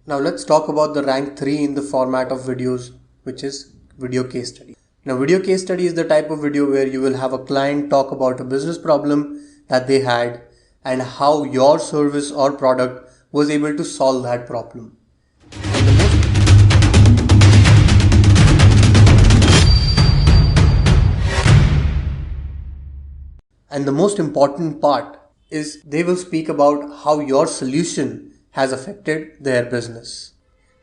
Now let's talk about the rank 3 in the format of videos, which is video case study. Now video case study is the type of video where you will have a client talk about a business problem that they had and how your service or product was able to solve that problem. And the most important part is they will speak about how your solution has affected their business.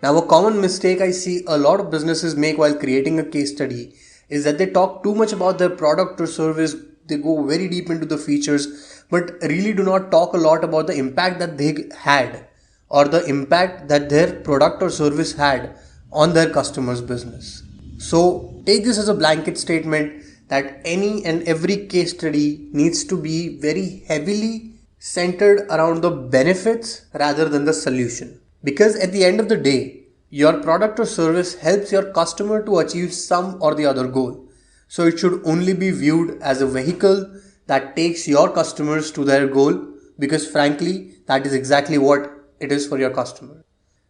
Now, a common mistake I see a lot of businesses make while creating a case study is that they talk too much about their product or service. They go very deep into the features, but really do not talk a lot about the impact that they had or the impact that their product or service had on their customer's business. So take this as a blanket statement that any and every case study needs to be very heavily centered around the benefits rather than the solution. Because at the end of the day, your product or service helps your customer to achieve some or the other goal. So it should only be viewed as a vehicle that takes your customers to their goal, because frankly, that is exactly what it is for your customer.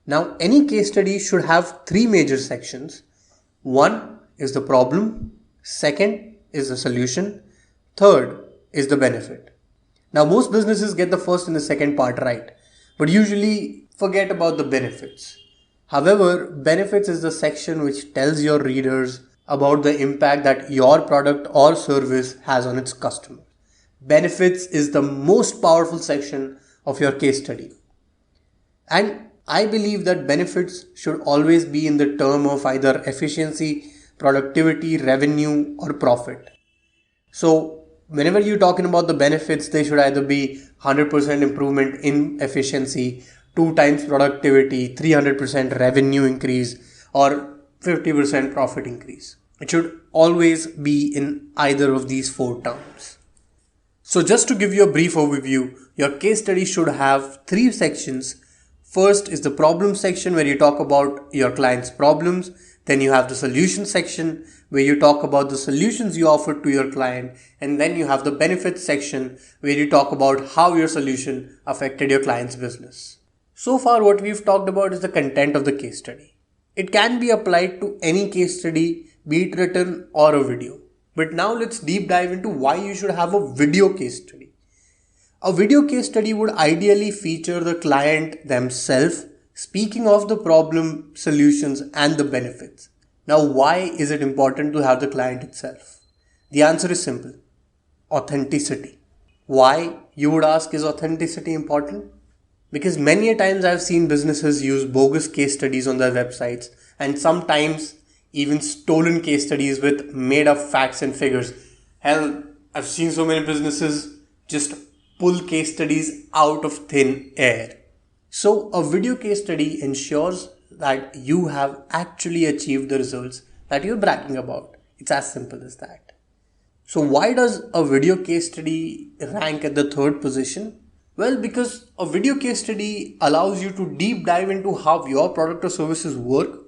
Now, any case study should have 3 major sections. One is the problem, second is the solution, third is the benefit. Now, most businesses get the first and the second part right, but usually forget about the benefits. However, benefits is the section which tells your readers about the impact that your product or service has on its customer. Benefits is the most powerful section of your case study. And I believe that benefits should always be in the term of either efficiency, productivity, revenue, or profit. So whenever you're talking about the benefits, they should either be 100% improvement in efficiency, 2 times productivity, 300% revenue increase, or 50% profit increase. It should always be in either of these 4 terms. So just to give you a brief overview, your case study should have 3 sections. First is the problem section where you talk about your client's problems. Then you have the solution section where you talk about the solutions you offered to your client. And then you have the benefits section where you talk about how your solution affected your client's business. So far what we've talked about is the content of the case study. It can be applied to any case study, be it written or a video. But now let's deep dive into why you should have a video case study. A video case study would ideally feature the client themselves speaking of the problem, solutions, and the benefits. Now, why is it important to have the client itself? The answer is simple: authenticity. Why, you would ask, is authenticity important? Because many a times I've seen businesses use bogus case studies on their websites, and sometimes even stolen case studies with made up facts and figures. Hell, I've seen so many businesses just pull case studies out of thin air. So a video case study ensures that you have actually achieved the results that you're bragging about. It's as simple as that. So why does a video case study rank at the 3rd position? Well, because a video case study allows you to deep dive into how your product or services work,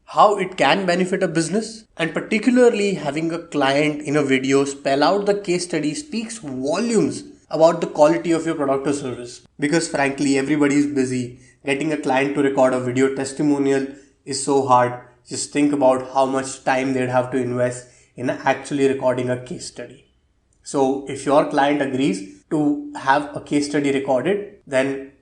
how it can benefit a business, and particularly having a client in a video spell out the case study speaks volumes about the quality of your product or service. Because frankly, everybody is busy. Getting a client to record a video testimonial is so hard. Just think about how much time they'd have to invest in actually recording a case study. So if your client agrees to have a case study recorded, then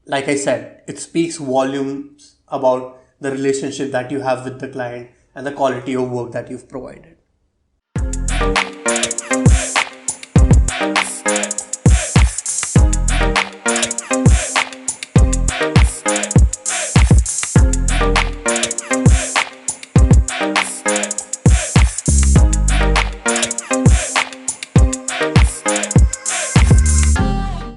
like I said, it speaks volumes about the relationship that you have with the client and the quality of work that you've provided.